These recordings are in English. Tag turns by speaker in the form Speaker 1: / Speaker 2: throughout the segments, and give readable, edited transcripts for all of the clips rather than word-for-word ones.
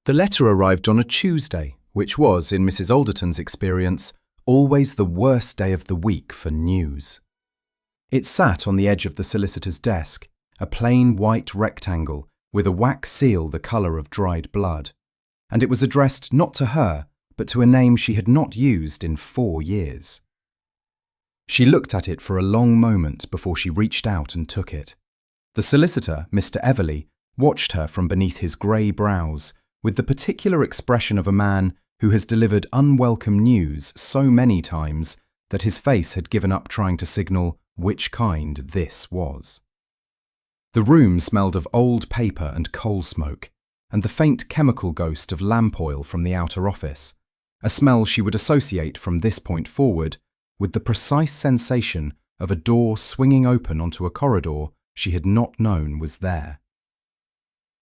Speaker 1: The letter arrived on a Tuesday, which was, in Mrs. Alderton's experience, always the worst day of the week for news. It sat on the edge of the solicitor's desk, a plain white rectangle with a wax seal the colour of dried blood, and it was addressed not to her, but to a name she had not used in 4 years. She looked at it for a long moment before she reached out and took it. The solicitor, Mr. Everley, watched her from beneath his grey brows with the particular expression of a man who has delivered unwelcome news so many times that his face had given up trying to signal which kind this was. The room smelled of old paper and coal smoke, and the faint chemical ghost of lamp oil from the outer office, a smell she would associate from this point forward with the precise sensation of a door swinging open onto a corridor she had not known was there.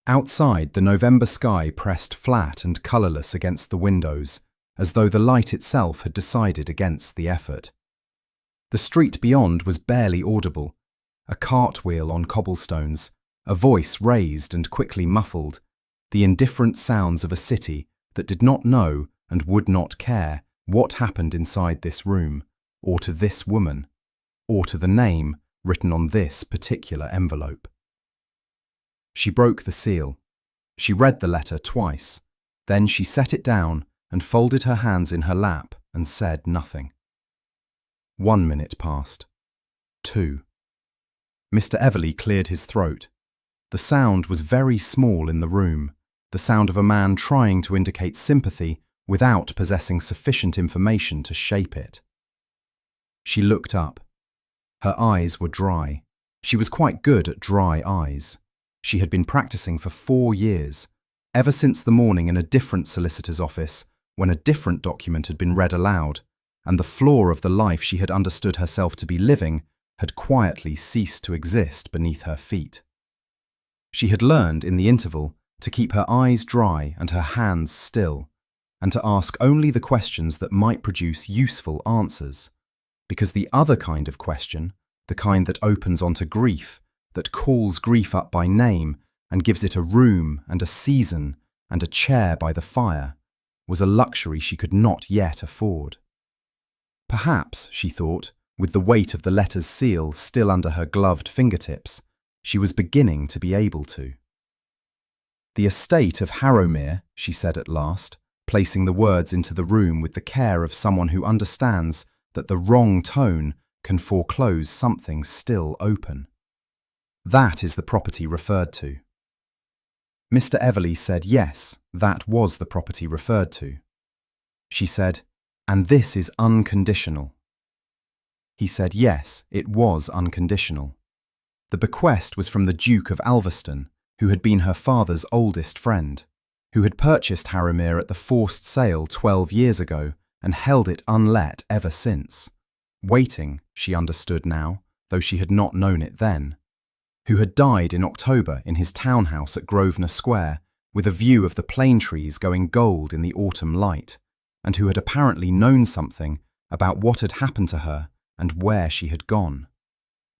Speaker 1: Outside, the November sky pressed flat and colourless against the windows, as though the light itself had decided against the effort. The street beyond was barely audible, a cartwheel on cobblestones, a voice raised and quickly muffled, the indifferent sounds of a city that did not know and would not care what happened inside this room, or to this woman, or to the name written on this particular envelope. She broke the seal. She read the letter twice. Then she set it down and folded her hands in her lap and said nothing. 1 minute passed. 2. Mr. Everley cleared his throat. The sound was very small in the room, the sound of a man trying to indicate sympathy without possessing sufficient information to shape it. She looked up. Her eyes were dry. She was quite good at dry eyes. She had been practicing for 4 years, ever since the morning in a different solicitor's office when a different document had been read aloud, and the flaw of the life she had understood herself to be living had quietly ceased to exist beneath her feet. She had learned, in the interval, to keep her eyes dry and her hands still, and to ask only the questions that might produce useful answers, because the other kind of question, the kind that opens onto grief, that calls grief up by name and gives it a room and a season and a chair by the fire, was a luxury she could not yet afford. Perhaps, she thought, with the weight of the letter's seal still under her gloved fingertips, she was beginning to be able to. The estate of Harrowmere, she said at last, placing the words into the room with the care of someone who understands that the wrong tone can foreclose something still open. That is the property referred to. Mr. Everley said yes, that was the property referred to. She said, and this is unconditional. He said yes, it was unconditional. The bequest was from the Duke of Alveston, who had been her father's oldest friend, who had purchased Harrowmere at the forced sale 12 years ago and held it unlet ever since, waiting, she understood now, though she had not known it then, who had died in October in his townhouse at Grosvenor Square with a view of the plane trees going gold in the autumn light, and who had apparently known something about what had happened to her and where she had gone,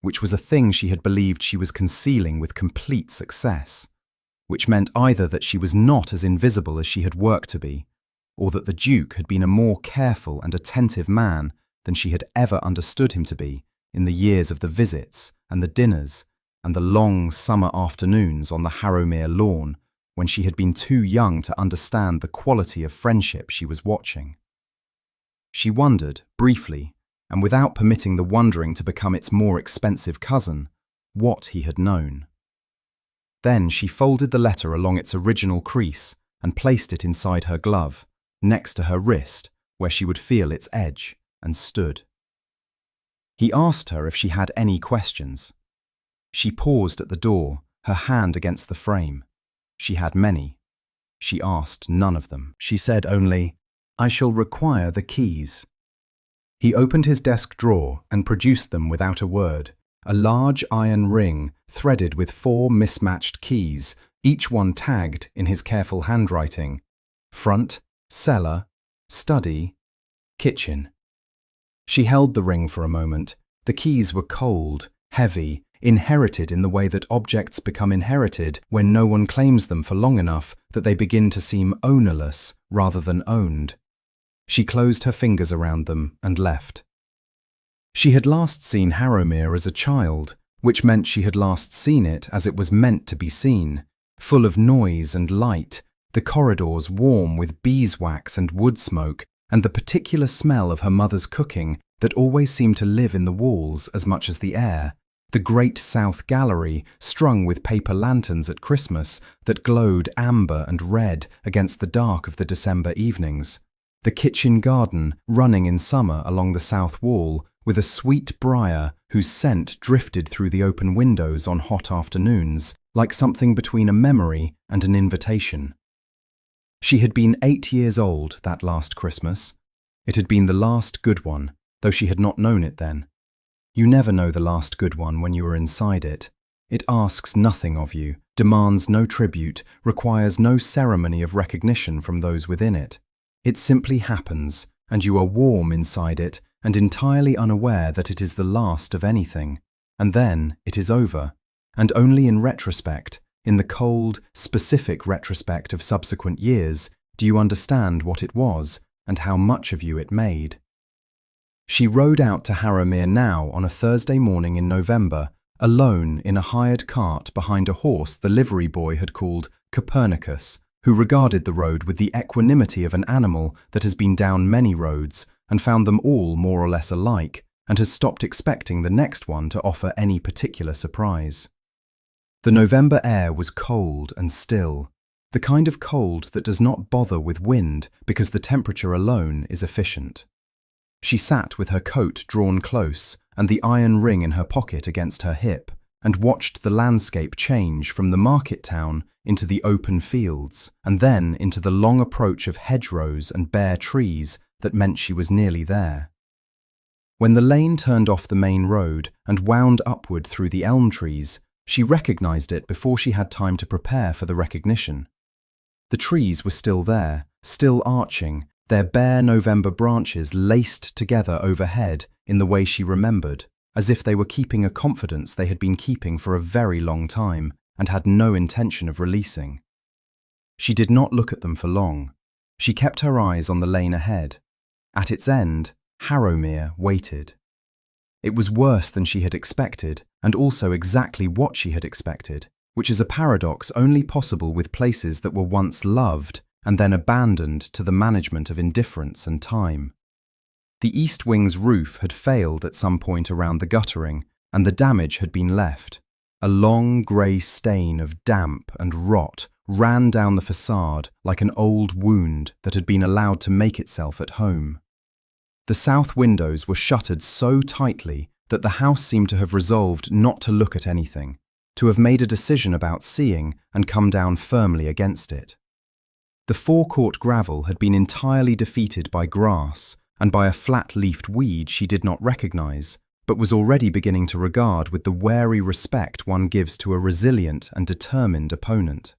Speaker 1: which was a thing she had believed she was concealing with complete success, which meant either that she was not as invisible as she had worked to be, or that the Duke had been a more careful and attentive man than she had ever understood him to be in the years of the visits and the dinners and the long summer afternoons on the Harrowmere lawn when she had been too young to understand the quality of friendship she was watching. She wondered, briefly, and without permitting the wondering to become its more expensive cousin, what he had known. Then she folded the letter along its original crease and placed it inside her glove, next to her wrist, where she would feel its edge, and stood. He asked her if she had any questions. She paused at the door, her hand against the frame. She had many. She asked none of them. She said only, "I shall require the keys." He opened his desk drawer and produced them without a word, a large iron ring threaded with 4 mismatched keys, each one tagged in his careful handwriting: front, cellar, study, kitchen. She held the ring for a moment. The keys were cold, heavy, inherited in the way that objects become inherited when no one claims them for long enough that they begin to seem ownerless rather than owned. She closed her fingers around them and left. She had last seen Harrowmere as a child, which meant she had last seen it as it was meant to be seen, full of noise and light, the corridors warm with beeswax and wood smoke, and the particular smell of her mother's cooking that always seemed to live in the walls as much as the air, the great south gallery strung with paper lanterns at Christmas that glowed amber and red against the dark of the December evenings, the kitchen garden running in summer along the south wall with a sweet briar whose scent drifted through the open windows on hot afternoons, like something between a memory and an invitation. She had been 8 years old that last Christmas. It had been the last good one, though she had not known it then. You never know the last good one when you are inside it. It asks nothing of you, demands no tribute, requires no ceremony of recognition from those within it. It simply happens, and you are warm inside it and entirely unaware that it is the last of anything. And then it is over, and only in retrospect, in the cold, specific retrospect of subsequent years, do you understand what it was and how much of you it made. She rode out to Harrowmere now on a Thursday morning in November, alone in a hired cart behind a horse the livery boy had called Copernicus, who regarded the road with the equanimity of an animal that has been down many roads and found them all more or less alike, and has stopped expecting the next one to offer any particular surprise. The November air was cold and still, the kind of cold that does not bother with wind because the temperature alone is efficient. She sat with her coat drawn close and the iron ring in her pocket against her hip, and watched the landscape change from the market town into the open fields, and then into the long approach of hedgerows and bare trees that meant she was nearly there. When the lane turned off the main road and wound upward through the elm trees, she recognized it before she had time to prepare for the recognition. The trees were still there, still arching, their bare November branches laced together overhead in the way she remembered, as if they were keeping a confidence they had been keeping for a very long time and had no intention of releasing. She did not look at them for long. She kept her eyes on the lane ahead. At its end, Harrowmere waited. It was worse than she had expected, and also exactly what she had expected, which is a paradox only possible with places that were once loved and then abandoned to the management of indifference and time. The east wing's roof had failed at some point around the guttering, and the damage had been left. A long grey stain of damp and rot ran down the facade like an old wound that had been allowed to make itself at home. The south windows were shuttered so tightly that the house seemed to have resolved not to look at anything, to have made a decision about seeing and come down firmly against it. The forecourt gravel had been entirely defeated by grass and by a flat-leafed weed she did not recognise, but was already beginning to regard with the wary respect one gives to a resilient and determined opponent.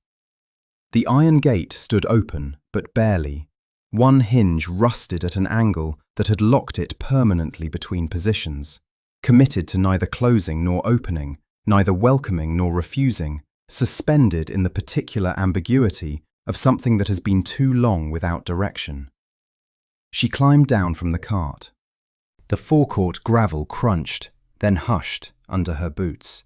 Speaker 1: The iron gate stood open, but barely. One hinge rusted at an angle that had locked it permanently between positions, committed to neither closing nor opening, neither welcoming nor refusing, suspended in the particular ambiguity of something that has been too long without direction. She climbed down from the cart. The forecourt gravel crunched, then hushed under her boots.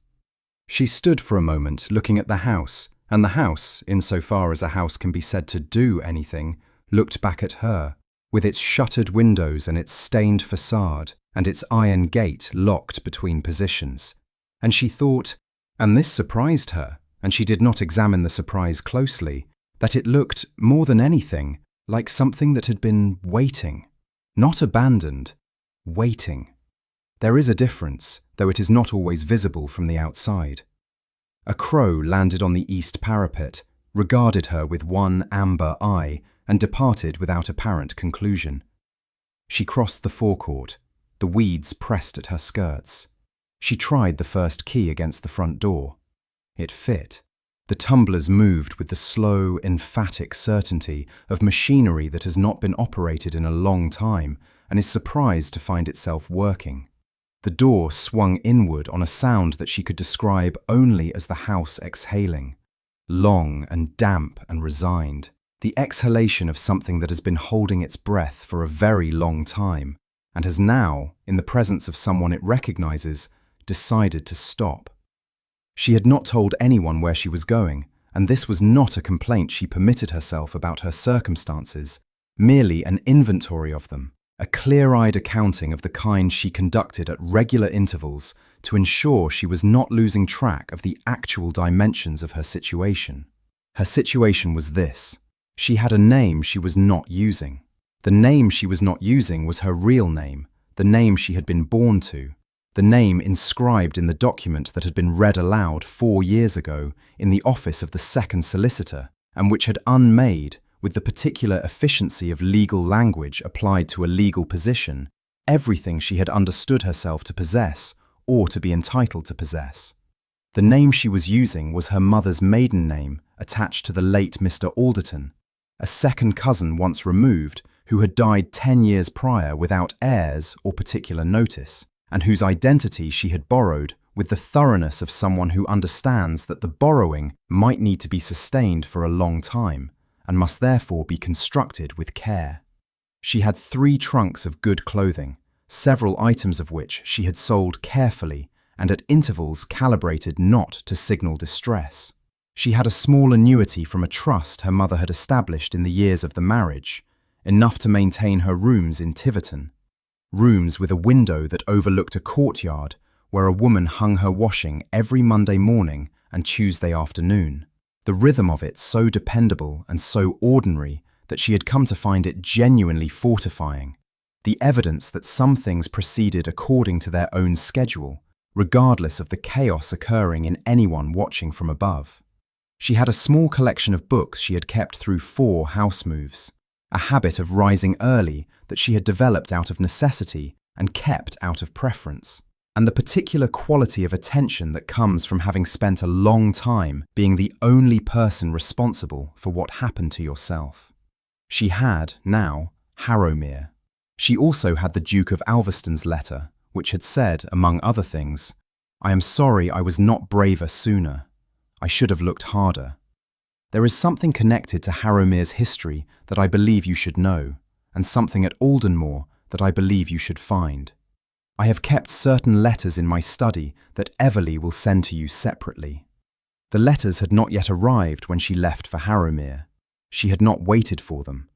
Speaker 1: She stood for a moment looking at the house, and the house, insofar as a house can be said to do anything, looked back at her, with its shuttered windows and its stained facade, and its iron gate locked between positions. And she thought, and this surprised her, and she did not examine the surprise closely, that it looked, more than anything, like something that had been waiting. Not abandoned, waiting. There is a difference, though it is not always visible from the outside. A crow landed on the east parapet, regarded her with one amber eye, and departed without apparent conclusion. She crossed the forecourt. The weeds pressed at her skirts. She tried the first key against the front door. It fit. The tumblers moved with the slow, emphatic certainty of machinery that has not been operated in a long time and is surprised to find itself working. The door swung inward on a sound that she could describe only as the house exhaling, long and damp and resigned, the exhalation of something that has been holding its breath for a very long time and has now, in the presence of someone it recognizes, decided to stop. She had not told anyone where she was going, and this was not a complaint she permitted herself about her circumstances, merely an inventory of them, a clear-eyed accounting of the kind she conducted at regular intervals to ensure she was not losing track of the actual dimensions of her situation. Her situation was this: she had a name she was not using. The name she was not using was her real name, the name she had been born to, the name inscribed in the document that had been read aloud 4 years ago in the office of the second solicitor, and which had unmade, with the particular efficiency of legal language applied to a legal position, everything she had understood herself to possess or to be entitled to possess. The name she was using was her mother's maiden name attached to the late Mr. Alderton, a second cousin once removed who had died 10 years prior without heirs or particular notice, and whose identity she had borrowed with the thoroughness of someone who understands that the borrowing might need to be sustained for a long time, and must therefore be constructed with care. She had 3 trunks of good clothing, several items of which she had sold carefully and at intervals calibrated not to signal distress. She had a small annuity from a trust her mother had established in the years of the marriage, enough to maintain her rooms in Tiverton, rooms with a window that overlooked a courtyard where a woman hung her washing every Monday morning and Tuesday afternoon. The rhythm of it so dependable and so ordinary that she had come to find it genuinely fortifying, the evidence that some things proceeded according to their own schedule, regardless of the chaos occurring in anyone watching from above. She had a small collection of books she had kept through 4 house moves, a habit of rising early that she had developed out of necessity and kept out of preference, and the particular quality of attention that comes from having spent a long time being the only person responsible for what happened to yourself. She had, now, Harrowmere. She also had the Duke of Alveston's letter, which had said, among other things, "I am sorry I was not braver sooner. I should have looked harder. There is something connected to Harrowmere's history that I believe you should know, and something at Aldenmore that I believe you should find. I have kept certain letters in my study that Everleigh will send to you separately." The letters had not yet arrived when she left for Harrowmere. She had not waited for them.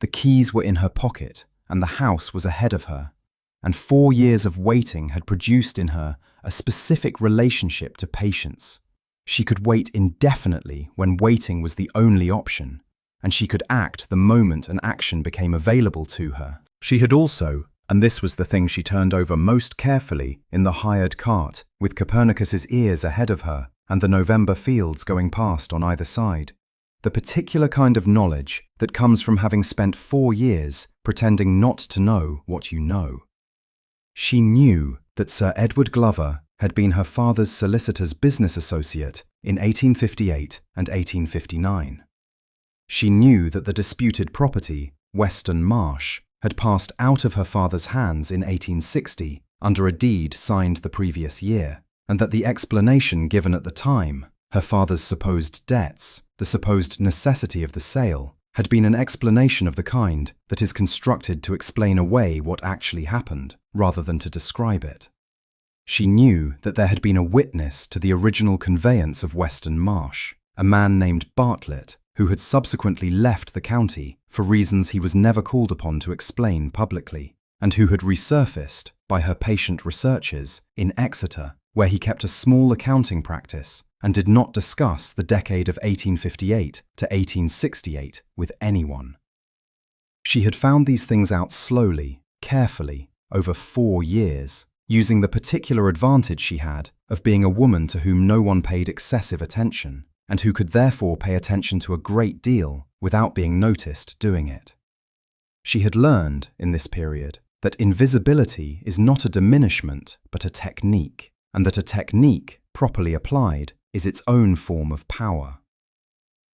Speaker 1: The keys were in her pocket, and the house was ahead of her, and 4 years of waiting had produced in her a specific relationship to patience. She could wait indefinitely when waiting was the only option, and she could act the moment an action became available to her. She had also, and this was the thing she turned over most carefully in the hired cart, with Copernicus's ears ahead of her and the November fields going past on either side, the particular kind of knowledge that comes from having spent 4 years pretending not to know what you know. She knew that Sir Edward Glover had been her father's solicitor's business associate in 1858 and 1859. She knew that the disputed property, Weston Marsh, had passed out of her father's hands in 1860 under a deed signed the previous year, and that the explanation given at the time, her father's supposed debts, the supposed necessity of the sale, had been an explanation of the kind that is constructed to explain away what actually happened, rather than to describe it. She knew that there had been a witness to the original conveyance of Weston Marsh, a man named Bartlett, who had subsequently left the county for reasons he was never called upon to explain publicly, and who had resurfaced, by her patient researches, in Exeter, where he kept a small accounting practice and did not discuss the decade of 1858 to 1868 with anyone. She had found these things out slowly, carefully, over 4 years, using the particular advantage she had of being a woman to whom no one paid excessive attention, and who could therefore pay attention to a great deal without being noticed doing it. She had learned, in this period, that invisibility is not a diminishment but a technique, and that a technique, properly applied, is its own form of power.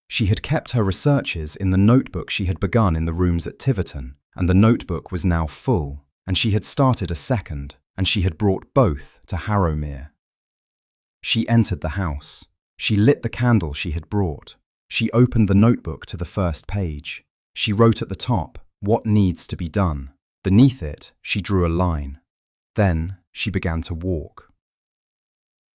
Speaker 1: She had kept her researches in the notebook she had begun in the rooms at Tiverton, and the notebook was now full, and she had started a second, and she had brought both to Harrowmere. She entered the house. She lit the candle she had brought. She opened the notebook to the first page. She wrote at the top, "What needs to be done?" Beneath it, she drew a line. Then she began to walk.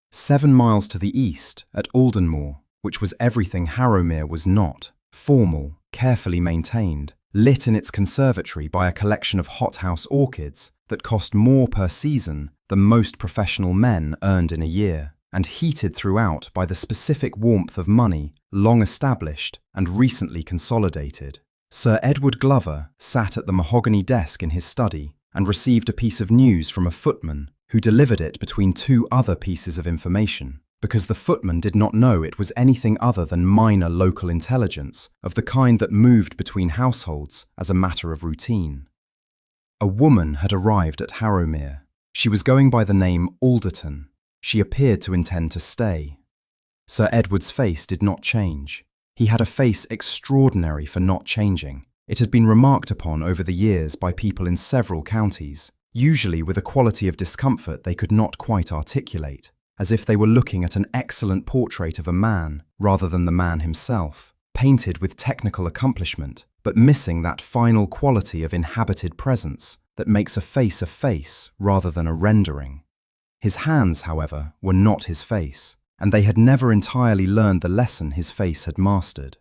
Speaker 1: 7 miles to the east, at Aldenmoor, which was everything Harrowmere was not, formal, carefully maintained, lit in its conservatory by a collection of hothouse orchids that cost more per season than most professional men earned in a year, and heated throughout by the specific warmth of money long established and recently consolidated. Sir Edward Glover sat at the mahogany desk in his study and received a piece of news from a footman who delivered it between 2 other pieces of information, because the footman did not know it was anything other than minor local intelligence of the kind that moved between households as a matter of routine. A woman had arrived at Harrowmere. She was going by the name Alderton. She appeared to intend to stay. Sir Edward's face did not change. He had a face extraordinary for not changing. It had been remarked upon over the years by people in several counties, usually with a quality of discomfort they could not quite articulate, as if they were looking at an excellent portrait of a man rather than the man himself, painted with technical accomplishment, but missing that final quality of inhabited presence that makes a face rather than a rendering. His hands, however, were not his face, and they had never entirely learned the lesson his face had mastered.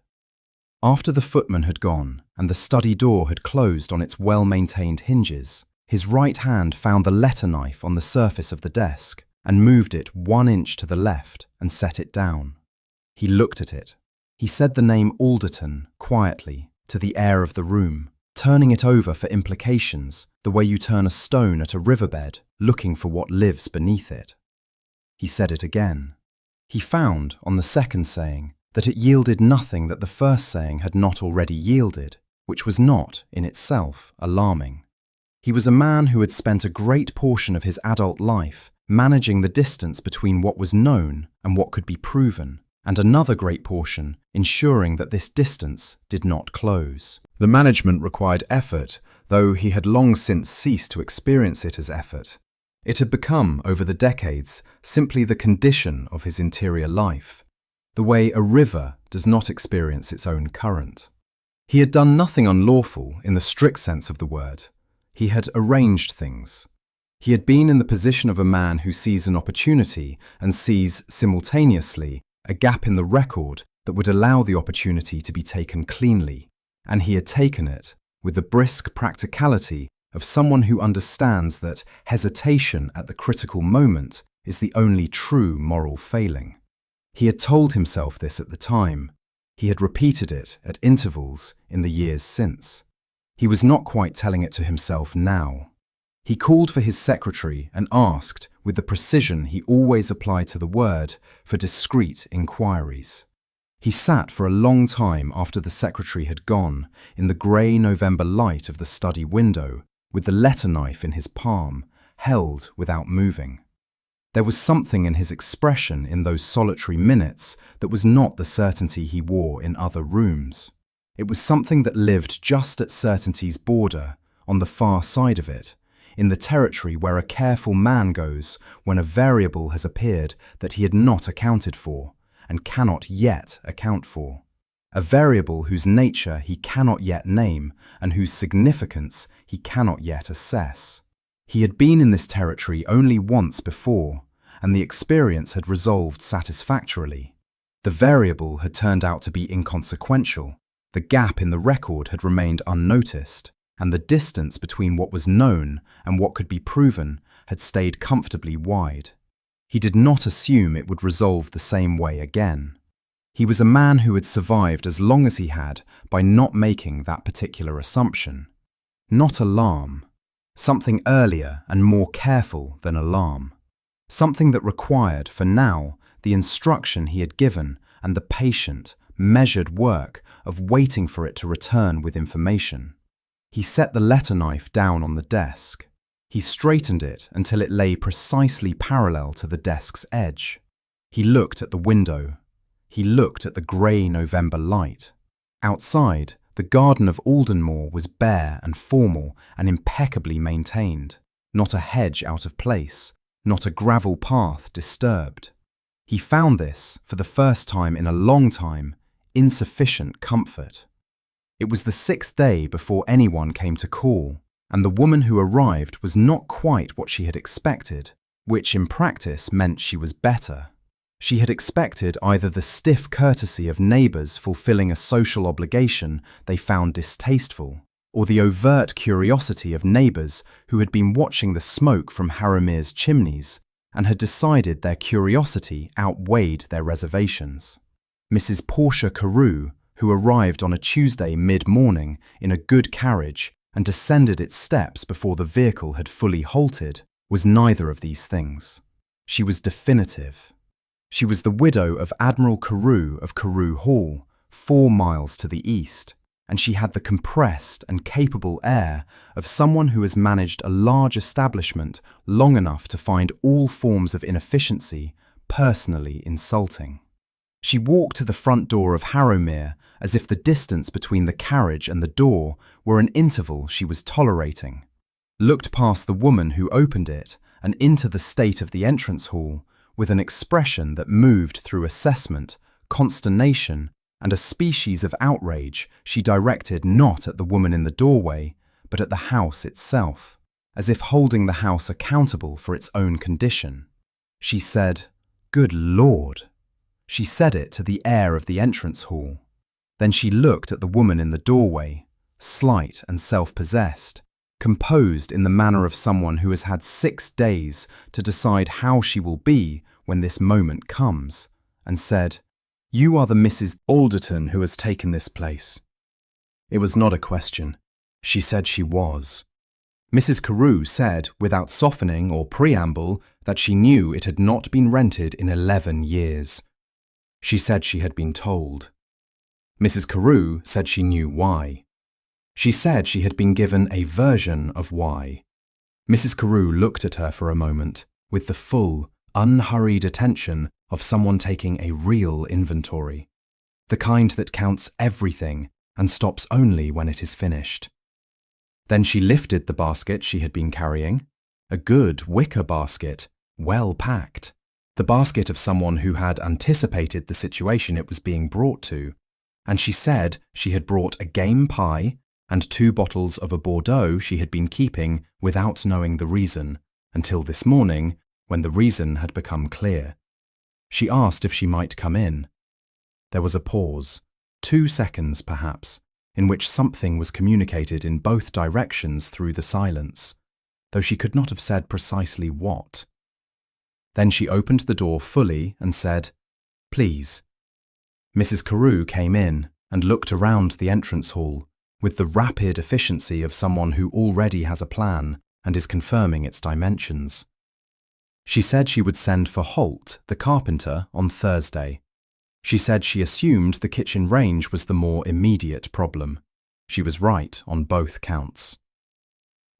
Speaker 1: After the footman had gone and the study door had closed on its well-maintained hinges, his right hand found the letter knife on the surface of the desk and moved it 1 inch to the left and set it down. He looked at it. He said the name Alderton quietly to the air of the room, turning it over for implications the way you turn a stone at a riverbed looking for what lives beneath it. He said it again. He found, on the second saying, that it yielded nothing that the first saying had not already yielded, which was not, in itself, alarming. He was a man who had spent a great portion of his adult life managing the distance between what was known and what could be proven, and another great portion ensuring that this distance did not close. The management required effort, though he had long since ceased to experience it as effort. It had become, over the decades, simply the condition of his interior life, the way a river does not experience its own current. He had done nothing unlawful in the strict sense of the word. He had arranged things. He had been in the position of a man who sees an opportunity and sees, simultaneously, a gap in the record that would allow the opportunity to be taken cleanly, and he had taken it with the brisk practicality of someone who understands that hesitation at the critical moment is the only true moral failing. He had told himself this at the time. He had repeated it at intervals in the years since. He was not quite telling it to himself now. He called for his secretary and asked, with the precision he always applied to the word, for discreet inquiries. He sat for a long time after the secretary had gone, in the grey November light of the study window, with the letter knife in his palm, held without moving. There was something in his expression in those solitary minutes that was not the certainty he wore in other rooms. It was something that lived just at certainty's border, on the far side of it, in the territory where a careful man goes when a variable has appeared that he had not accounted for, and cannot yet account for. A variable whose nature he cannot yet name, and whose significance he cannot yet assess. He had been in this territory only once before, and the experience had resolved satisfactorily. The variable had turned out to be inconsequential, the gap in the record had remained unnoticed, and the distance between what was known and what could be proven had stayed comfortably wide. He did not assume it would resolve the same way again. He was a man who had survived as long as he had by not making that particular assumption. Not alarm. Something earlier and more careful than alarm. Something that required, for now, the instruction he had given and the patient, measured work of waiting for it to return with information. He set the letter knife down on the desk. He straightened it until it lay precisely parallel to the desk's edge. He looked at the window. He looked at the grey November light. Outside, the garden of Aldenmoor was bare and formal and impeccably maintained. not a hedge out of place, not a gravel path disturbed. He found this, for the first time in a long time, insufficient comfort. It was the 6th day before anyone came to call, and the woman who arrived was not quite what she had expected, which in practice meant she was better. She had expected either the stiff courtesy of neighbours fulfilling a social obligation they found distasteful, or the overt curiosity of neighbours who had been watching the smoke from Haramir's chimneys and had decided their curiosity outweighed their reservations. Mrs. Portia Carew, who arrived on a Tuesday mid-morning in a good carriage and descended its steps before the vehicle had fully halted, was neither of these things. She was definitive. She was the widow of Admiral Carew of Carew Hall, 4 miles to the east, and she had the compressed and capable air of someone who has managed a large establishment long enough to find all forms of inefficiency personally insulting. She walked to the front door of Harrowmere as if the distance between the carriage and the door were an interval she was tolerating, looked past the woman who opened it and into the state of the entrance hall with an expression that moved through assessment, consternation, and a species of outrage she directed not at the woman in the doorway, but at the house itself, as if holding the house accountable for its own condition. She said, "Good Lord." She said it to the air of the entrance hall. Then she looked at the woman in the doorway, slight and self-possessed, composed in the manner of someone who has had 6 days to decide how she will be when this moment comes, and said, "You are the Mrs. Alderton who has taken this place." It was not a question. She said she was. Mrs. Carew said, without softening or preamble, that she knew it had not been rented in 11 years. She said she had been told. Mrs. Carew said she knew why. She said she had been given a version of why. Mrs. Carew looked at her for a moment with the full, unhurried attention of someone taking a real inventory, the kind that counts everything and stops only when it is finished. Then she lifted the basket she had been carrying, a good wicker basket, well packed, the basket of someone who had anticipated the situation it was being brought to, and she said she had brought a game pie and 2 bottles of a Bordeaux she had been keeping without knowing the reason, until this morning, when the reason had become clear. She asked if she might come in. There was a pause, 2 seconds perhaps, in which something was communicated in both directions through the silence, though she could not have said precisely what. Then she opened the door fully and said, "Please." Mrs. Carew came in and looked around the entrance hall with the rapid efficiency of someone who already has a plan and is confirming its dimensions. She said she would send for Holt, the carpenter, on Thursday. She said she assumed the kitchen range was the more immediate problem. She was right on both counts.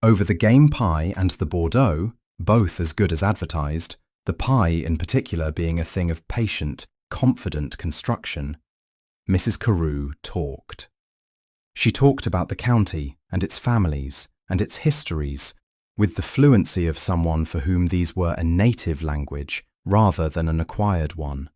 Speaker 1: Over the game pie and the Bordeaux, both as good as advertised, the pie in particular being a thing of patient, confident construction, Mrs. Carew talked. She talked about the county and its families and its histories with the fluency of someone for whom these were a native language rather than an acquired one.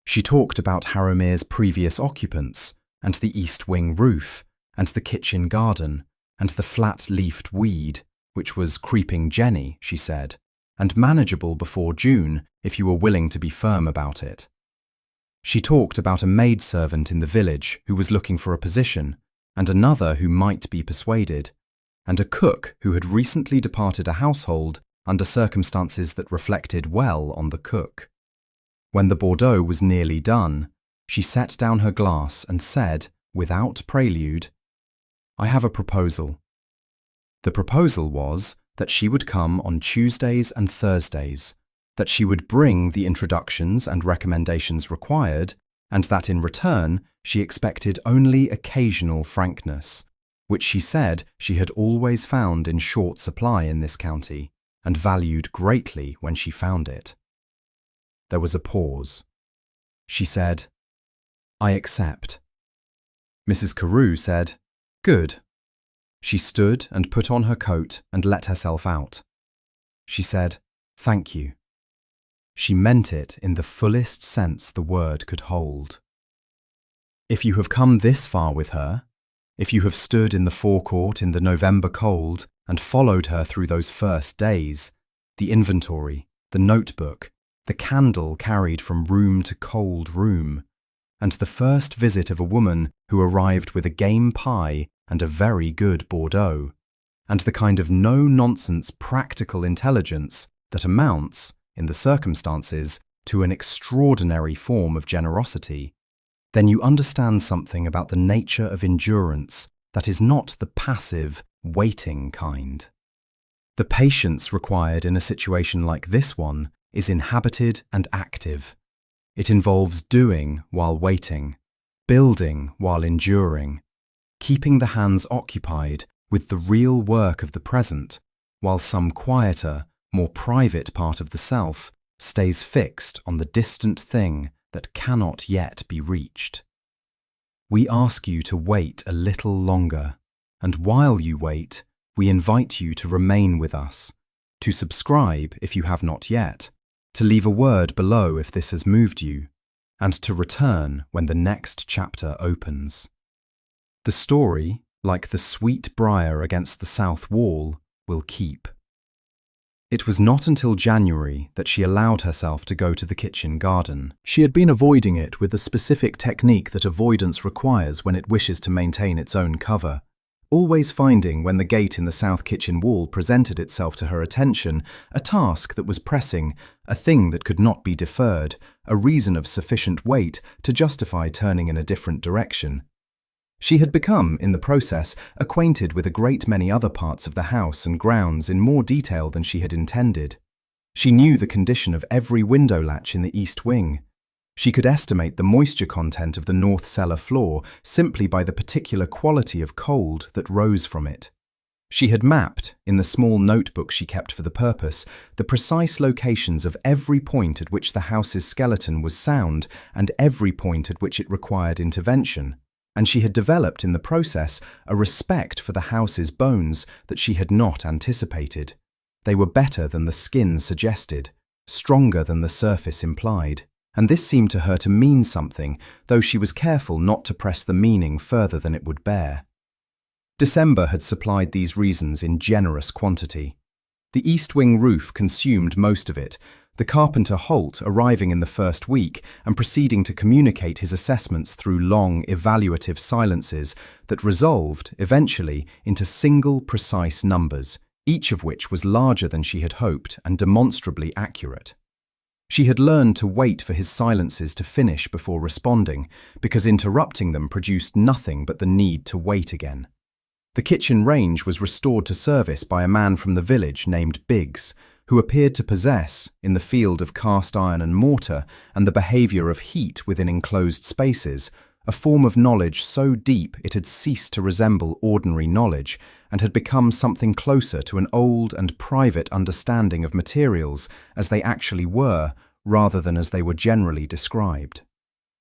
Speaker 1: She talked about Harrowmere's previous occupants and the east wing roof and the kitchen garden and the flat-leafed weed, which was creeping Jenny, she said, and manageable before June if you were willing to be firm about it. She talked about a maidservant in the village who was looking for a position, and another who might be persuaded, and a cook who had recently departed a household under circumstances that reflected well on the cook. When the Bordeaux was nearly done, she set down her glass and said, without prelude, "I have a proposal." The proposal was that she would come on Tuesdays and Thursdays, that she would bring the introductions and recommendations required, and that in return she expected only occasional frankness, which she said she had always found in short supply in this county, and valued greatly when she found it. There was a pause. She said, "I accept." Mrs. Carew said, "Good." She stood and put on her coat and let herself out. She said, "Thank you." She meant it in the fullest sense the word could hold. If you have come this far with her, if you have stood in the forecourt in the November cold and followed her through those first days, the inventory, the notebook, the candle carried from room to cold room, and the first visit of a woman who arrived with a game pie and a very good Bordeaux, and the kind of no-nonsense practical intelligence that amounts, in the circumstances, to an extraordinary form of generosity, then you understand something about the nature of endurance that is not the passive, waiting kind. The patience required in a situation like this one is inhabited and active. It involves doing while waiting, building while enduring, keeping the hands occupied with the real work of the present, while some quieter, more private part of the self stays fixed on the distant thing that cannot yet be reached. We ask you to wait a little longer, and while you wait, we invite you to remain with us, to subscribe if you have not yet, to leave a word below if this has moved you, and to return when the next chapter opens. The story, like the sweet briar against the south wall, will keep. It was not until January that she allowed herself to go to the kitchen garden. She had been avoiding it with the specific technique that avoidance requires when it wishes to maintain its own cover, always finding when the gate in the south kitchen wall presented itself to her attention a task that was pressing, a thing that could not be deferred, a reason of sufficient weight to justify turning in a different direction. She had become, in the process, acquainted with a great many other parts of the house and grounds in more detail than she had intended. She knew the condition of every window latch in the east wing. She could estimate the moisture content of the north cellar floor simply by the particular quality of cold that rose from it. She had mapped, in the small notebook she kept for the purpose, the precise locations of every point at which the house's skeleton was sound and every point at which it required intervention. And she had developed in the process a respect for the house's bones that she had not anticipated. They were better than the skin suggested, stronger than the surface implied, and this seemed to her to mean something, though she was careful not to press the meaning further than it would bear. December had supplied these reasons in generous quantity. The east wing roof consumed most of it, the carpenter Holt arriving in the first week and proceeding to communicate his assessments through long, evaluative silences that resolved, eventually, into single, precise numbers, each of which was larger than she had hoped and demonstrably accurate. She had learned to wait for his silences to finish before responding, because interrupting them produced nothing but the need to wait again. The kitchen range was restored to service by a man from the village named Biggs, who appeared to possess, in the field of cast iron and mortar and the behaviour of heat within enclosed spaces, a form of knowledge so deep it had ceased to resemble ordinary knowledge and had become something closer to an old and private understanding of materials as they actually were, rather than as they were generally described.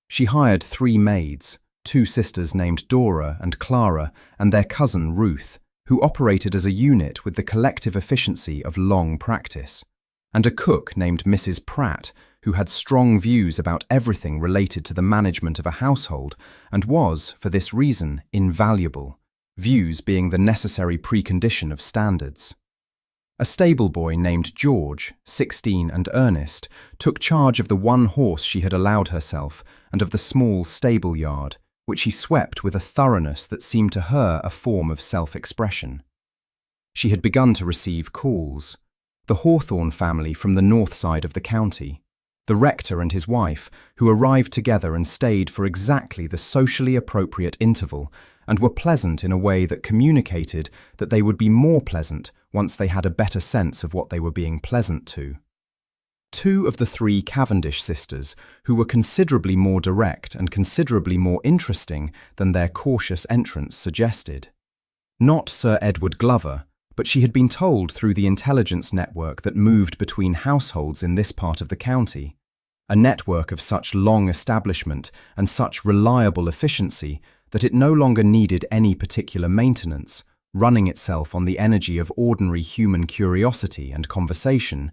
Speaker 1: She hired 3 maids, 2 sisters named Dora and Clara, and their cousin Ruth, who operated as a unit with the collective efficiency of long practice, and a cook named Mrs. Pratt, who had strong views about everything related to the management of a household and was, for this reason, invaluable, views being the necessary precondition of standards. A stable boy named George, 16 and earnest, took charge of the 1 horse she had allowed herself and of the small stable yard, which he swept with a thoroughness that seemed to her a form of self-expression. She had begun to receive calls. The Hawthorne family from the north side of the county, the rector and his wife, who arrived together and stayed for exactly the socially appropriate interval and were pleasant in a way that communicated that they would be more pleasant once they had a better sense of what they were being pleasant to. 2 of the 3 Cavendish sisters, who were considerably more direct and considerably more interesting than their cautious entrance suggested. Not Sir Edward Glover, but she had been told through the intelligence network that moved between households in this part of the county, a network of such long establishment and such reliable efficiency that it no longer needed any particular maintenance, running itself on the energy of ordinary human curiosity and conversation,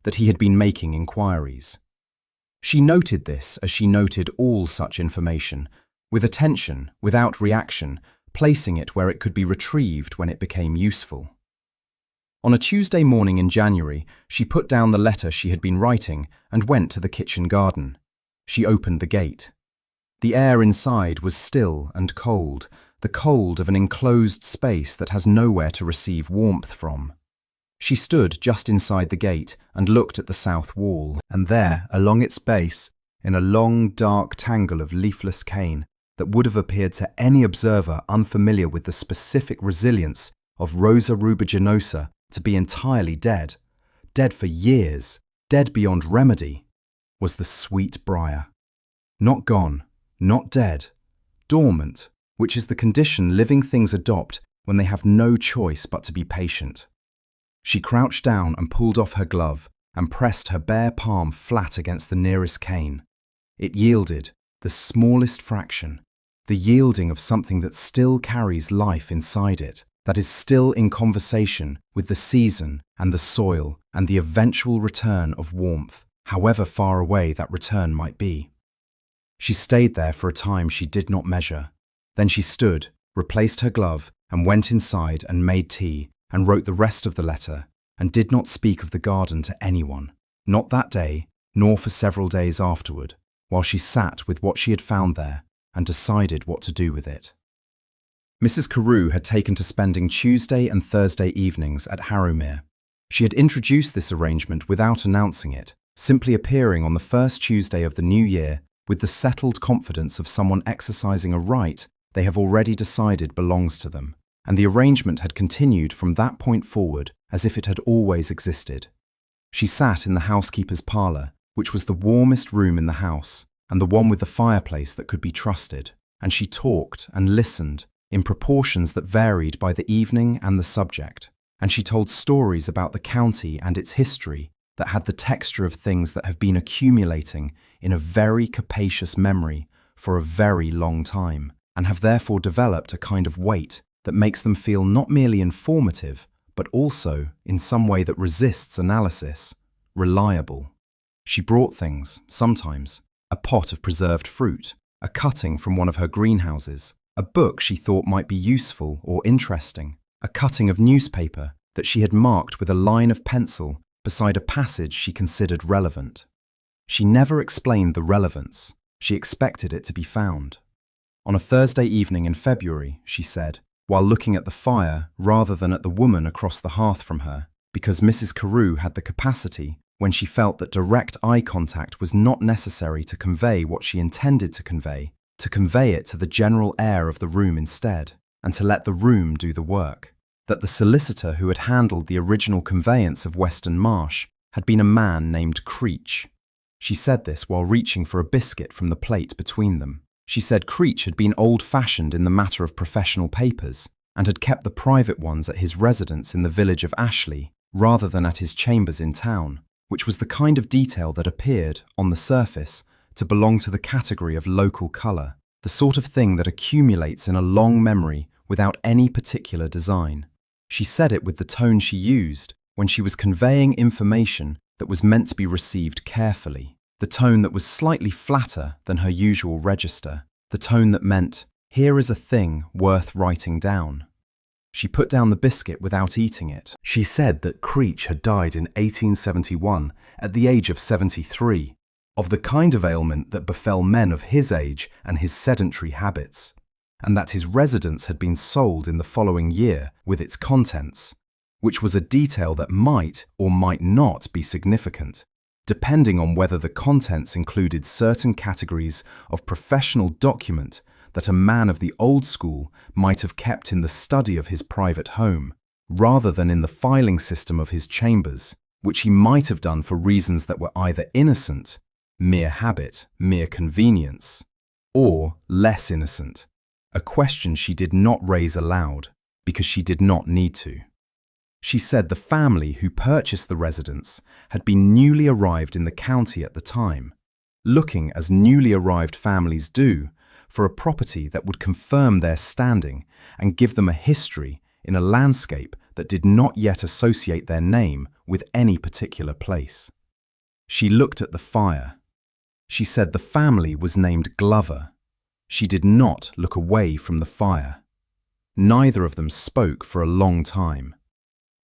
Speaker 1: that he had been making inquiries. She noted this as she noted all such information, with attention, without reaction, placing it where it could be retrieved when it became useful. On a Tuesday morning in January, she put down the letter she had been writing and went to the kitchen garden. She opened the gate. The air inside was still and cold, the cold of an enclosed space that has nowhere to receive warmth from. She stood just inside the gate and looked at the south wall, and there, along its base, in a long, dark tangle of leafless cane that would have appeared to any observer unfamiliar with the specific resilience of Rosa rubiginosa to be entirely dead, dead for years, dead beyond remedy, was the sweet briar. Not gone, not dead, dormant, which is the condition living things adopt when they have no choice but to be patient. She crouched down and pulled off her glove and pressed her bare palm flat against the nearest cane. It yielded, the smallest fraction, the yielding of something that still carries life inside it, that is still in conversation with the season and the soil and the eventual return of warmth, however far away that return might be. She stayed there for a time she did not measure. Then she stood, replaced her glove, and went inside and made tea, and wrote the rest of the letter, and did not speak of the garden to anyone, not that day, nor for several days afterward, while she sat with what she had found there and decided what to do with it. Mrs. Carew had taken to spending Tuesday and Thursday evenings at Harrowmere. She had introduced this arrangement without announcing it, simply appearing on the first Tuesday of the new year with the settled confidence of someone exercising a right they have already decided belongs to them, and the arrangement had continued from that point forward as if it had always existed. She sat in the housekeeper's parlour, which was the warmest room in the house, and the one with the fireplace that could be trusted, and she talked and listened in proportions that varied by the evening and the subject, and she told stories about the county and its history that had the texture of things that have been accumulating in a very capacious memory for a very long time, and have therefore developed a kind of weight that makes them feel not merely informative, but also, in some way that resists analysis, reliable. She brought things, sometimes, a pot of preserved fruit, a cutting from one of her greenhouses, a book she thought might be useful or interesting, a cutting of newspaper that she had marked with a line of pencil beside a passage she considered relevant. She never explained the relevance. She expected it to be found. On a Thursday evening in February, she said, while looking at the fire rather than at the woman across the hearth from her, because Mrs. Carew had the capacity, when she felt that direct eye contact was not necessary to convey what she intended to convey it to the general air of the room instead, and to let the room do the work. That the solicitor who had handled the original conveyance of Weston Marsh had been a man named Creech. She said this while reaching for a biscuit from the plate between them. She said Creech had been old-fashioned in the matter of professional papers, and had kept the private ones at his residence in the village of Ashley, rather than at his chambers in town, which was the kind of detail that appeared, on the surface, to belong to the category of local colour, the sort of thing that accumulates in a long memory without any particular design. She said it with the tone she used when she was conveying information that was meant to be received carefully, the tone that was slightly flatter than her usual register, the tone that meant, here is a thing worth writing down. She put down the biscuit without eating it. She said that Creech had died in 1871 at the age of 73, of the kind of ailment that befell men of his age and his sedentary habits, and that his residence had been sold in the following year with its contents, which was a detail that might or might not be significant, depending on whether the contents included certain categories of professional document that a man of the old school might have kept in the study of his private home, rather than in the filing system of his chambers, which he might have done for reasons that were either innocent, mere habit, mere convenience, or less innocent, a question she did not raise aloud, because she did not need to. She said the family who purchased the residence had been newly arrived in the county at the time, looking as newly arrived families do for a property that would confirm their standing and give them a history in a landscape that did not yet associate their name with any particular place. She looked at the fire. She said the family was named Glover. She did not look away from the fire. Neither of them spoke for a long time.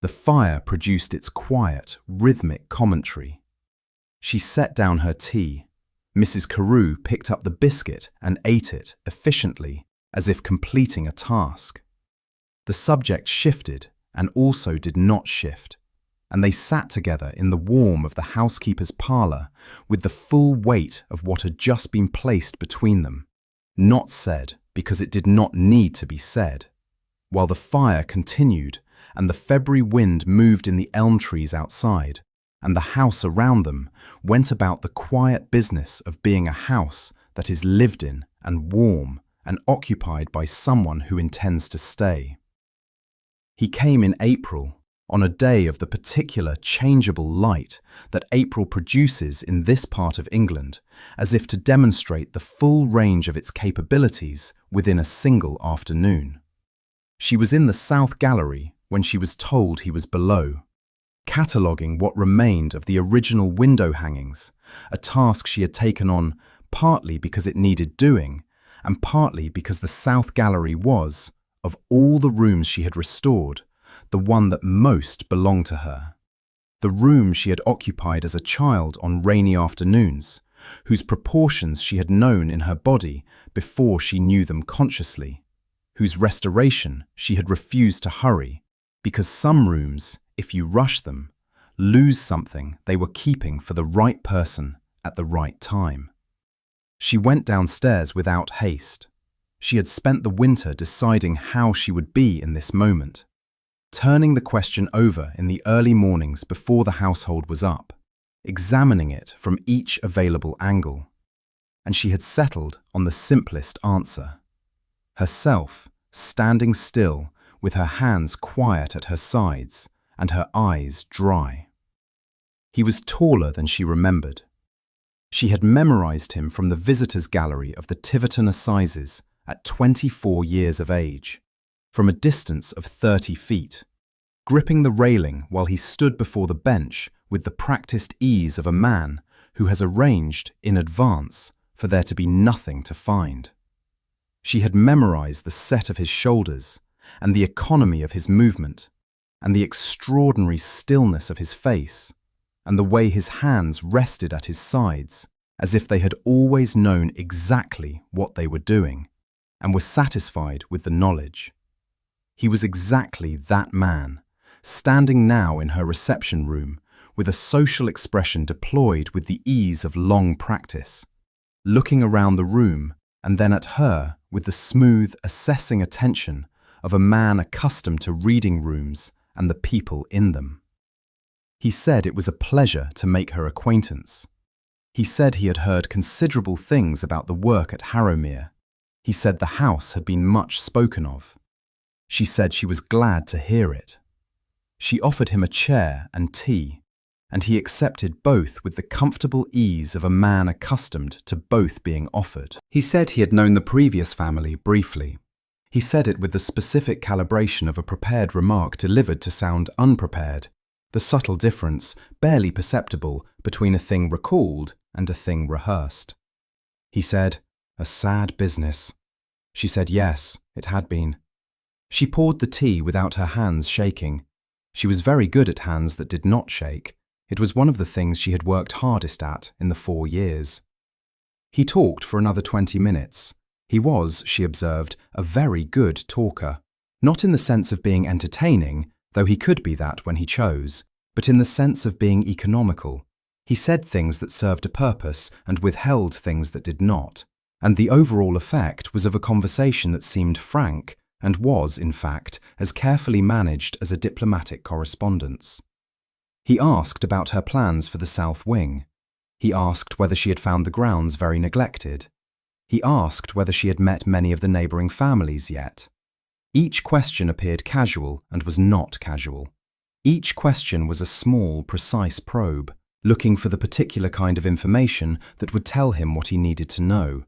Speaker 1: The fire produced its quiet, rhythmic commentary. She set down her tea. Mrs. Carew picked up the biscuit and ate it efficiently, as if completing a task. The subject shifted and also did not shift, and they sat together in the warmth of the housekeeper's parlour with the full weight of what had just been placed between them, not said because it did not need to be said, while the fire continued and the February wind moved in the elm trees outside, and the house around them went about the quiet business of being a house that is lived in and warm and occupied by someone who intends to stay. He came in April, on a day of the particular changeable light that April produces in this part of England, as if to demonstrate the full range of its capabilities within a single afternoon. She was in the south gallery when she was told he was below, cataloguing what remained of the original window hangings, a task she had taken on partly because it needed doing, and partly because the south gallery was, of all the rooms she had restored, the one that most belonged to her. The room she had occupied as a child on rainy afternoons, whose proportions she had known in her body before she knew them consciously, whose restoration she had refused to hurry, because some rooms, if you rush them, lose something they were keeping for the right person at the right time. She went downstairs without haste. She had spent the winter deciding how she would be in this moment, turning the question over in the early mornings before the household was up, examining it from each available angle. And she had settled on the simplest answer. Herself, standing still, with her hands quiet at her sides and her eyes dry. He was taller than she remembered. She had memorized him from the visitors' gallery of the Tiverton Assizes at 24 years of age, from a distance of 30 feet, gripping the railing while he stood before the bench with the practiced ease of a man who has arranged in advance for there to be nothing to find. She had memorized the set of his shoulders and the economy of his movement, and the extraordinary stillness of his face, and the way his hands rested at his sides, as if they had always known exactly what they were doing, and were satisfied with the knowledge. He was exactly that man, standing now in her reception room, with a social expression deployed with the ease of long practice, looking around the room and then at her with the smooth, assessing attention of a man accustomed to reading rooms and the people in them. He said it was a pleasure to make her acquaintance. He said he had heard considerable things about the work at Harrowmere. He said the house had been much spoken of. She said she was glad to hear it. She offered him a chair and tea, and he accepted both with the comfortable ease of a man accustomed to both being offered. He said he had known the previous family briefly. He said it with the specific calibration of a prepared remark delivered to sound unprepared, the subtle difference, barely perceptible, between a thing recalled and a thing rehearsed. He said, "A sad business." She said yes, it had been. She poured the tea without her hands shaking. She was very good at hands that did not shake. It was one of the things she had worked hardest at in the 4 years. He talked for another 20 minutes. He was, she observed, a very good talker, not in the sense of being entertaining, though he could be that when he chose, but in the sense of being economical. He said things that served a purpose and withheld things that did not, and the overall effect was of a conversation that seemed frank and was, in fact, as carefully managed as a diplomatic correspondence. He asked about her plans for the south wing. He asked whether she had found the grounds very neglected. He asked whether she had met many of the neighbouring families yet. Each question appeared casual and was not casual. Each question was a small, precise probe, looking for the particular kind of information that would tell him what he needed to know.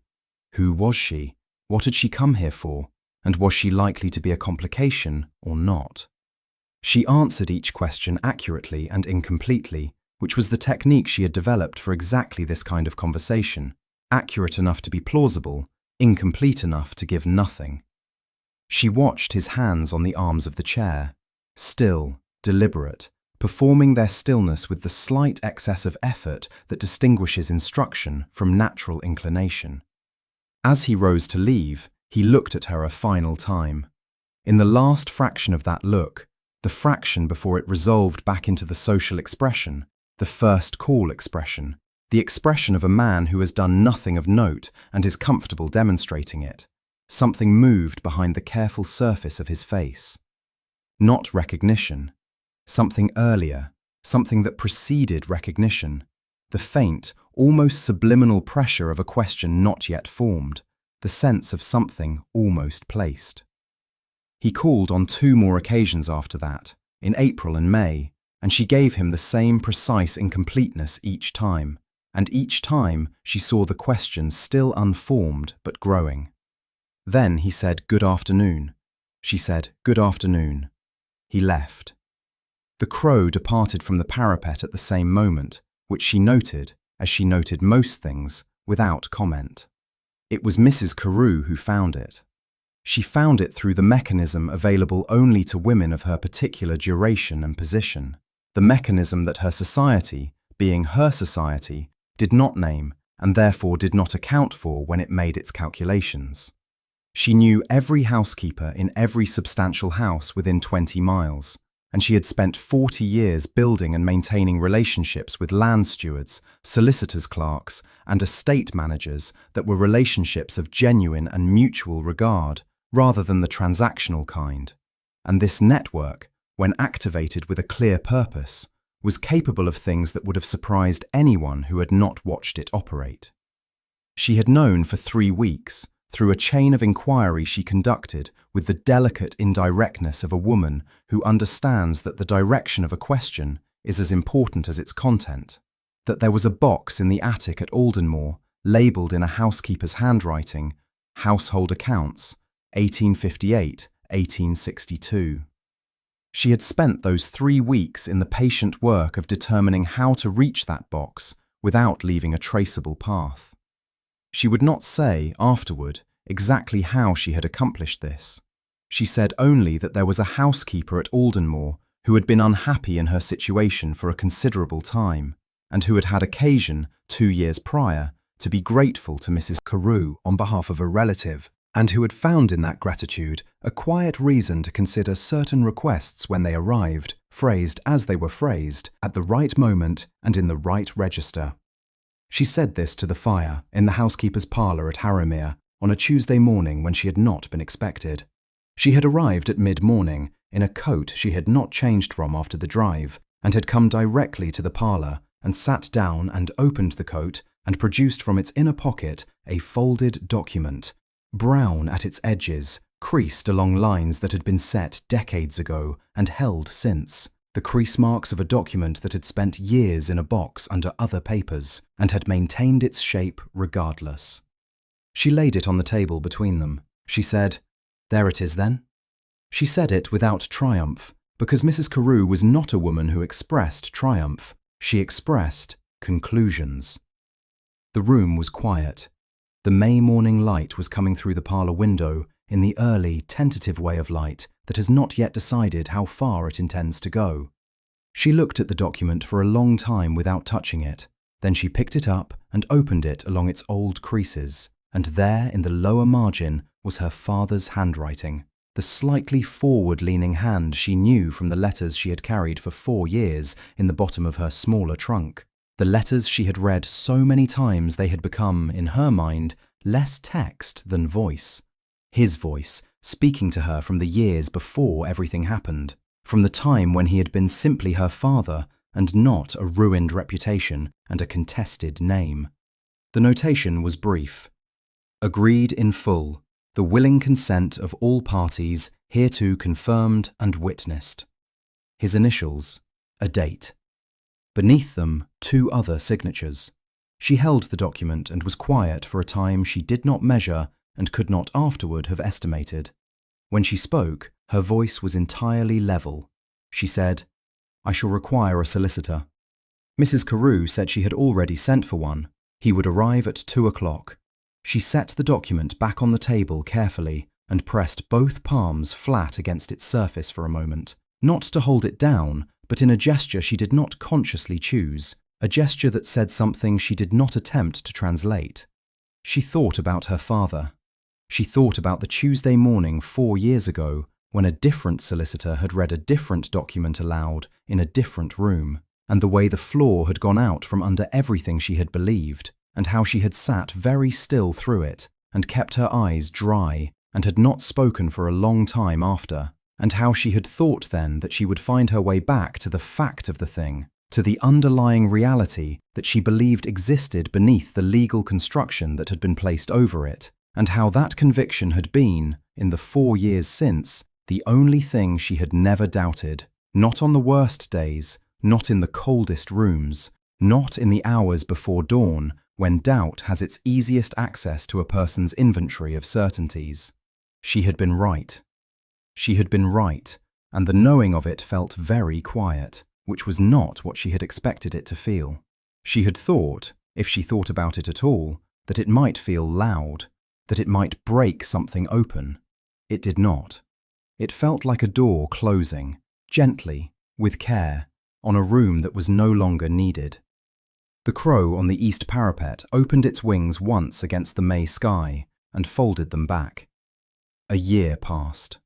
Speaker 1: Who was she? What had she come here for? and was she likely to be a complication or not? She answered each question accurately and incompletely, which was the technique she had developed for exactly this kind of conversation, accurate enough to be plausible, incomplete enough to give nothing. She watched his hands on the arms of the chair, still, deliberate, performing their stillness with the slight excess of effort that distinguishes instruction from natural inclination. As he rose to leave, he looked at her a final time. In the last fraction of that look, the fraction before it resolved back into the social expression, the first call expression, the expression of a man who has done nothing of note and is comfortable demonstrating it, something moved behind the careful surface of his face. Not recognition. Something earlier, something that preceded recognition, the faint, almost subliminal pressure of a question not yet formed, the sense of something almost placed. He called on 2 more occasions after that, in April and May, and she gave him the same precise incompleteness each time, and each time she saw the question still unformed but growing. Then he said, "Good afternoon." She said, "Good afternoon." He left. The crow departed from the parapet at the same moment, which she noted, as she noted most things, without comment. It was Mrs. Carew who found it. She found it through the mechanism available only to women of her particular duration and position, the mechanism that her society, being her society, did not name and therefore did not account for when it made its calculations. She knew every housekeeper in every substantial house within 20 miles, and she had spent 40 years building and maintaining relationships with land stewards, solicitors' clerks, and estate managers that were relationships of genuine and mutual regard, rather than the transactional kind. And this network, when activated with a clear purpose, was capable of things that would have surprised anyone who had not watched it operate. She had known for 3 weeks, through a chain of inquiry she conducted with the delicate indirectness of a woman who understands that the direction of a question is as important as its content, that there was a box in the attic at Aldenmore, labelled in a housekeeper's handwriting, "Household Accounts, 1858-1862. She had spent those 3 weeks in the patient work of determining how to reach that box without leaving a traceable path. She would not say, afterward, exactly how she had accomplished this. She said only that there was a housekeeper at Aldenmore who had been unhappy in her situation for a considerable time, and who had had occasion, 2 years prior, to be grateful to Mrs. Carew on behalf of a relative, and who had found in that gratitude a quiet reason to consider certain requests when they arrived, phrased as they were phrased, at the right moment and in the right register. She said this to the fire in the housekeeper's parlour at Harrowmere on a Tuesday morning when she had not been expected. She had arrived at mid-morning in a coat she had not changed from after the drive, and had come directly to the parlour and sat down and opened the coat and produced from its inner pocket a folded document, brown at its edges, creased along lines that had been set decades ago and held since, the crease marks of a document that had spent years in a box under other papers and had maintained its shape regardless. She laid it on the table between them. She said, "There it is then." She said it without triumph, because Mrs. Carew was not a woman who expressed triumph. She expressed conclusions. The room was quiet. The May morning light was coming through the parlour window in the early, tentative way of light that has not yet decided how far it intends to go. She looked at the document for a long time without touching it. Then she picked it up and opened it along its old creases, and there in the lower margin was her father's handwriting, the slightly forward-leaning hand she knew from the letters she had carried for 4 years in the bottom of her smaller trunk, the letters she had read so many times they had become, in her mind, less text than voice. His voice, speaking to her from the years before everything happened, from the time when he had been simply her father and not a ruined reputation and a contested name. The notation was brief. Agreed in full, the willing consent of all parties hereto confirmed and witnessed. His initials, a date. Beneath them, 2 other signatures. She held the document and was quiet for a time she did not measure and could not afterward have estimated. When she spoke, her voice was entirely level. She said, "I shall require a solicitor." Mrs. Carew said she had already sent for one. He would arrive at 2 o'clock. She set the document back on the table carefully and pressed both palms flat against its surface for a moment, not to hold it down, but in a gesture she did not consciously choose, a gesture that said something she did not attempt to translate. She thought about her father. She thought about the Tuesday morning 4 years ago when a different solicitor had read a different document aloud in a different room, and the way the floor had gone out from under everything she had believed, and how she had sat very still through it and kept her eyes dry and had not spoken for a long time after, and how she had thought then that she would find her way back to the fact of the thing, to the underlying reality that she believed existed beneath the legal construction that had been placed over it, and how that conviction had been, in the 4 years since, the only thing she had never doubted, not on the worst days, not in the coldest rooms, not in the hours before dawn, when doubt has its easiest access to a person's inventory of certainties. She had been right. She had been right, and the knowing of it felt very quiet, which was not what she had expected it to feel. She had thought, if she thought about it at all, that it might feel loud, that it might break something open. It did not. It felt like a door closing, gently, with care, on a room that was no longer needed. The crow on the east parapet opened its wings once against the May sky and folded them back. A year passed.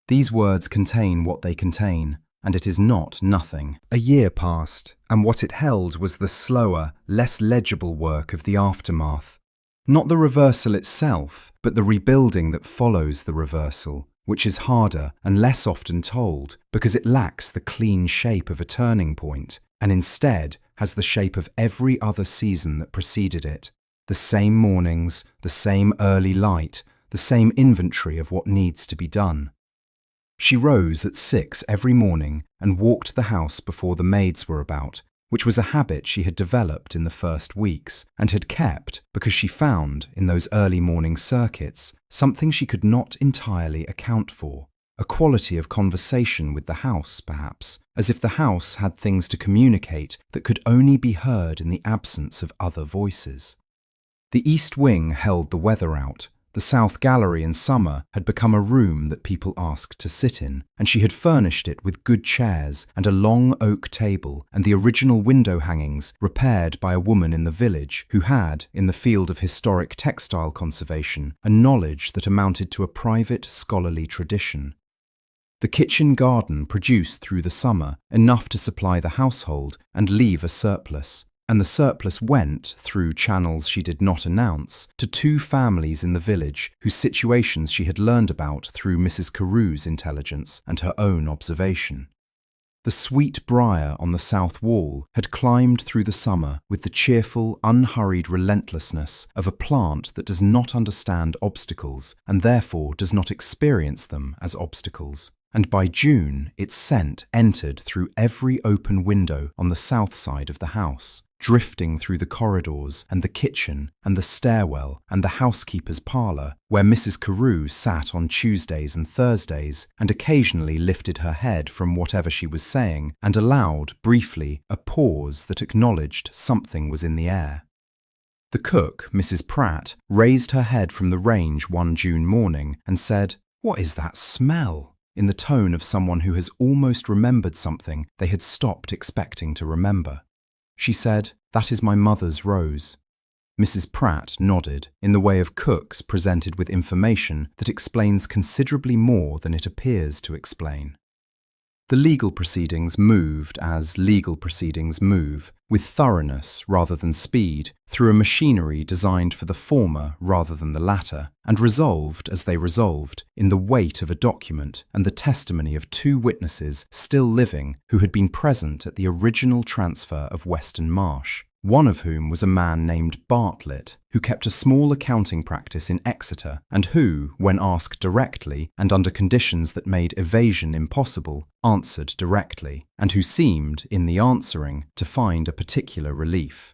Speaker 1: These words contain what they contain, and it is not nothing. A year passed, and what it held was the slower, less legible work of the aftermath. Not the reversal itself, but the rebuilding that follows the reversal, which is harder and less often told because it lacks the clean shape of a turning point, and instead has the shape of every other season that preceded it. The same mornings, the same early light, the same inventory of what needs to be done. She rose at 6 every morning and walked the house before the maids were about, which was a habit she had developed in the first weeks and had kept because she found, in those early morning circuits, something she could not entirely account for, a quality of conversation with the house, perhaps, as if the house had things to communicate that could only be heard in the absence of other voices. The east wing held the weather out. The south gallery in summer had become a room that people asked to sit in, and she had furnished it with good chairs and a long oak table and the original window hangings repaired by a woman in the village who had, in the field of historic textile conservation, a knowledge that amounted to a private scholarly tradition. The kitchen garden produced through the summer enough to supply the household and leave a surplus, and the surplus went, through channels she did not announce, to 2 families in the village whose situations she had learned about through Mrs. Carew's intelligence and her own observation. The sweet briar on the south wall had climbed through the summer with the cheerful, unhurried relentlessness of a plant that does not understand obstacles and therefore does not experience them as obstacles. And by June its scent entered through every open window on the south side of the house, drifting through the corridors and the kitchen and the stairwell and the housekeeper's parlour, where Mrs. Carew sat on Tuesdays and Thursdays and occasionally lifted her head from whatever she was saying and allowed, briefly, a pause that acknowledged something was in the air. The cook, Mrs. Pratt, raised her head from the range one June morning and said, "What is that smell?" in the tone of someone who has almost remembered something they had stopped expecting to remember. She said, "That is my mother's rose." Mrs. Pratt nodded, in the way of cooks presented with information that explains considerably more than it appears to explain. The legal proceedings moved as legal proceedings move, with thoroughness rather than speed, through a machinery designed for the former rather than the latter, and resolved as they resolved, in the weight of a document and the testimony of 2 witnesses still living who had been present at the original transfer of Weston Marsh, one of whom was a man named Bartlett, who kept a small accounting practice in Exeter and who, when asked directly and under conditions that made evasion impossible, answered directly, and who seemed, in the answering, to find a particular relief.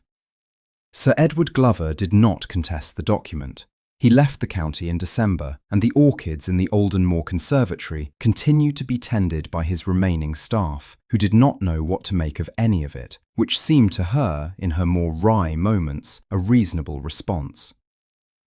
Speaker 1: Sir Edward Glover did not contest the document. He left the county in December, and the orchids in the Aldenmore Conservatory continued to be tended by his remaining staff, who did not know what to make of any of it, which seemed to her, in her more wry moments, a reasonable response.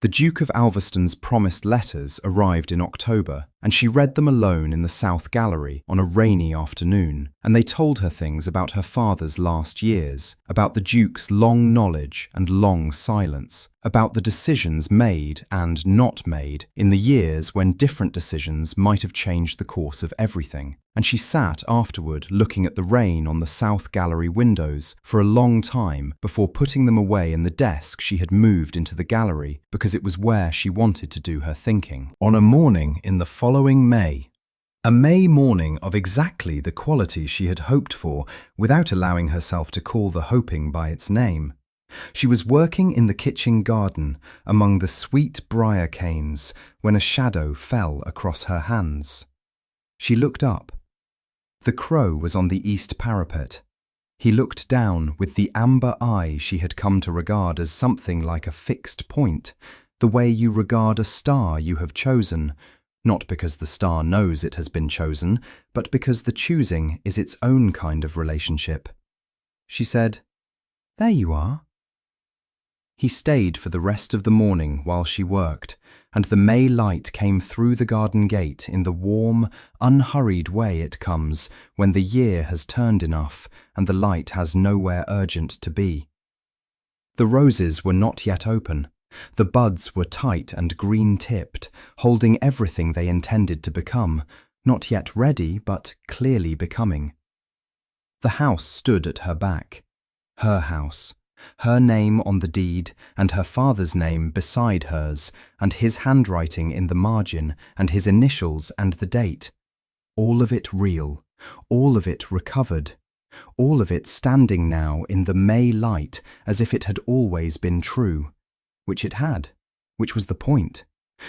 Speaker 1: The Duke of Alveston's promised letters arrived in October, and she read them alone in the South Gallery on a rainy afternoon, and they told her things about her father's last years, about the Duke's long knowledge and long silence, about the decisions made and not made in the years when different decisions might have changed the course of everything. And she sat afterward looking at the rain on the South Gallery windows for a long time before putting them away in the desk she had moved into the gallery because it was where she wanted to do her thinking. On a morning in the following May, a May morning of exactly the quality she had hoped for without allowing herself to call the hoping by its name, she was working in the kitchen garden among the sweet briar canes when a shadow fell across her hands. She looked up. The crow was on the east parapet. He looked down with the amber eye she had come to regard as something like a fixed point, the way you regard a star you have chosen, not because the star knows it has been chosen, but because the choosing is its own kind of relationship. She said, "There you are." He stayed for the rest of the morning while she worked, and the May light came through the garden gate in the warm, unhurried way it comes when the year has turned enough and the light has nowhere urgent to be. The roses were not yet open. The buds were tight and green-tipped, holding everything they intended to become, not yet ready but clearly becoming. The house stood at her back. Her house. Her name on the deed, and her father's name beside hers, and his handwriting in the margin, and his initials and the date. All of it real, all of it recovered, all of it standing now in the May light as if it had always been true, which it had, which was the point,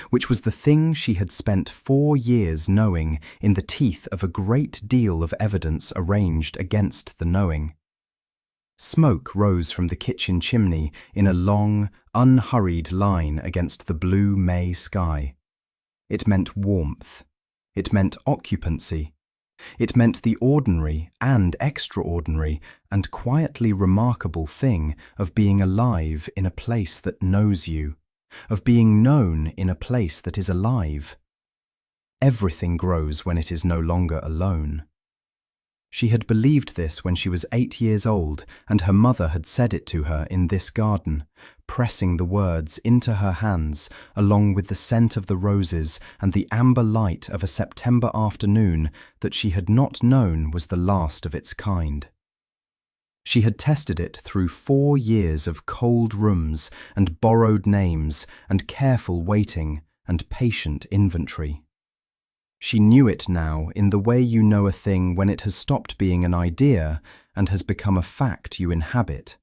Speaker 1: which was the thing she had spent 4 years knowing in the teeth of a great deal of evidence arranged against the knowing. Smoke rose from the kitchen chimney in a long, unhurried line against the blue May sky. It meant warmth. It meant occupancy. It meant the ordinary and extraordinary and quietly remarkable thing of being alive in a place that knows you, of being known in a place that is alive. Everything grows when it is no longer alone. She had believed this when she was 8 years old, and her mother had said it to her in this garden, pressing the words into her hands along with the scent of the roses and the amber light of a September afternoon that she had not known was the last of its kind. She had tested it through 4 years of cold rooms and borrowed names and careful waiting and patient inventory. She knew it now in the way you know a thing when it has stopped being an idea and has become a fact you inhabit,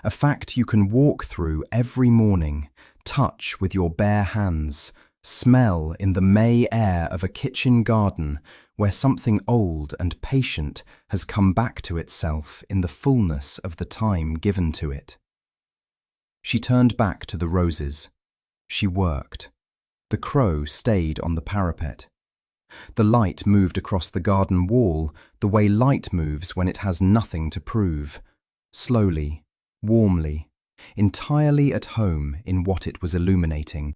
Speaker 1: a fact you can walk through every morning, touch with your bare hands, smell in the May air of a kitchen garden where something old and patient has come back to itself in the fullness of the time given to it. She turned back to the roses. She worked. The crow stayed on the parapet. The light moved across the garden wall the way light moves when it has nothing to prove, slowly, warmly, entirely at home in what it was illuminating.